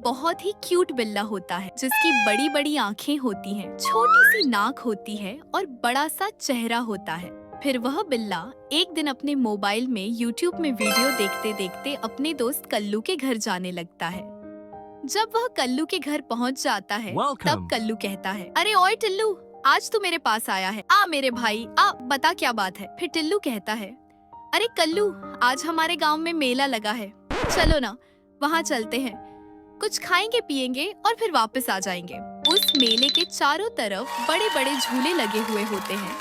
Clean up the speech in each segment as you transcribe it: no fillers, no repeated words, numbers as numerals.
बहुत ही क्यूट बिल्ला होता है जिसकी बड़ी बड़ी आँखें होती हैं, छोटी सी नाक होती है और बड़ा सा चेहरा होता है। फिर वह बिल्ला एक दिन अपने मोबाइल में YouTube में वीडियो देखते देखते अपने दोस्त कल्लू के घर जाने लगता है। जब वह कल्लू के घर पहुंच जाता है तब कल्लू कहता है, अरे ओए टिल्लू, आज तू मेरे पास आया है। आ मेरे भाई, आ बता क्या बात है। फिर टिल्लू कहता है, अरे कल्लू, आज हमारे गांव में मेला लगा है, चलो ना वहाँ चलते हैं, कुछ खाएंगे पिएंगे और फिर वापस आ जाएंगे। उस मेले के चारों तरफ बड़े बड़े झूले लगे हुए होते हैं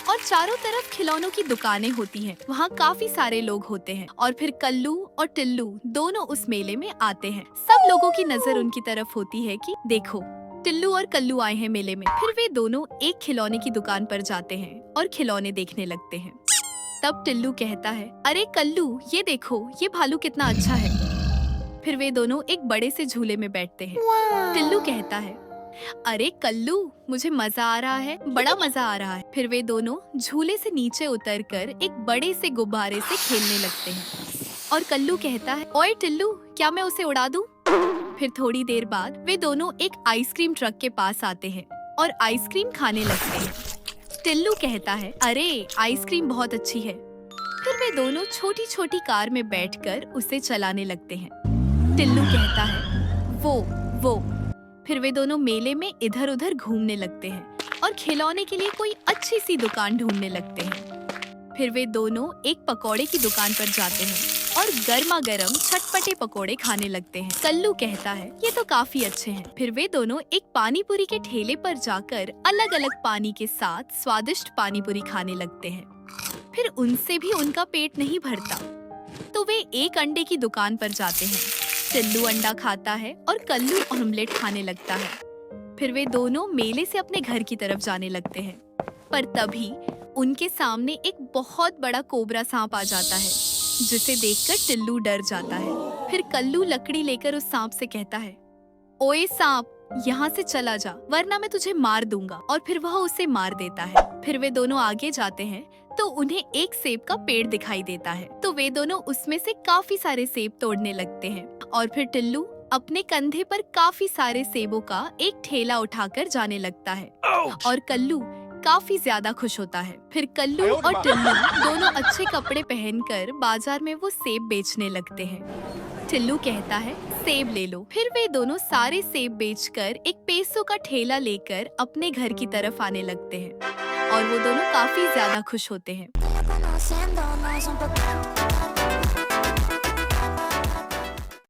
और चारों तरफ खिलौनों की दुकानें होती हैं। वहाँ काफी सारे लोग होते हैं और फिर कल्लू और टिल्लू दोनों उस मेले में आते हैं। सब लोगों की नजर उनकी तरफ होती है कि देखो, टिल्लू और कल्लू आए हैं मेले में। फिर वे दोनों एक खिलौने की दुकान पर जाते हैं और खिलौने देखने लगते हैं। तब टिल्लू कहता है, अरे कल्लू, ये देखो, ये भालू कितना अच्छा है। फिर वे दोनों एक बड़े से झूले में बैठते हैं। टिल्लू कहता है, अरे कल्लू, मुझे मजा आ रहा है, बड़ा मजा आ रहा है। फिर वे दोनों झूले से नीचे उतरकर एक बड़े से गुब्बारे से खेलने लगते हैं और कल्लू कहता है, ओए टिल्लू, क्या मैं उसे उड़ा दूं? फिर थोड़ी देर बाद वे दोनों एक आइसक्रीम ट्रक के पास आते हैं और आइसक्रीम खाने लगते हैं। टिल्लू कहता है, अरे आइसक्रीम बहुत अच्छी है। फिर वे दोनों छोटी छोटी कार में बैठकर उसे चलाने लगते हैं। टिल्लू कहता है, वो। फिर वे दोनों मेले में इधर उधर घूमने लगते हैं और खिलौने के लिए कोई अच्छी सी दुकान ढूंढने लगते हैं। फिर वे दोनों एक पकौड़े की दुकान पर जाते हैं और गर्मा गर्म चटपटे पकौड़े खाने लगते हैं। कल्लू कहता है, ये तो काफी अच्छे हैं। फिर वे दोनों एक पानी पूरी के ठेले पर जाकर अलग अलग पानी के साथ स्वादिष्ट पानी पूरी खाने लगते हैं। फिर उनसे भी उनका पेट नहीं भरता तो वे एक अंडे की दुकान पर जाते हैं। टिल्लू अंडा खाता है और कल्लू ऑमलेट खाने लगता है। फिर वे दोनों मेले से अपने घर की तरफ जाने लगते हैं, पर तभी उनके सामने एक बहुत बड़ा कोबरा सांप आ जाता है, जिसे देखकर टिल्लू डर जाता है। फिर कल्लू लकड़ी लेकर उस सांप से कहता है, ओए सांप, यहाँ से चला जा, वरना मैं तुझे मार दूंगा। और फिर वह उसे मार देता है। फिर वे दोनों आगे जाते हैं तो उन्हें एक सेब का पेड़ दिखाई देता है, तो वे दोनों उसमें से काफी सारे सेब तोड़ने लगते हैं। और फिर टिल्लू अपने कंधे पर काफी सारे सेबों का एक ठेला उठाकर जाने लगता है और कल्लू काफी ज्यादा खुश होता है। फिर कल्लू और टिल्लू दोनों अच्छे कपड़े पहनकर बाजार में वो सेब बेचने लगते हैं। टिल्लू कहता है, सेब ले लो। फिर वे दोनों सारे सेब बेचकर एक पैसों का ठेला लेकर अपने घर की तरफ आने लगते हैं और वो दोनों काफी ज्यादा खुश होते हैं।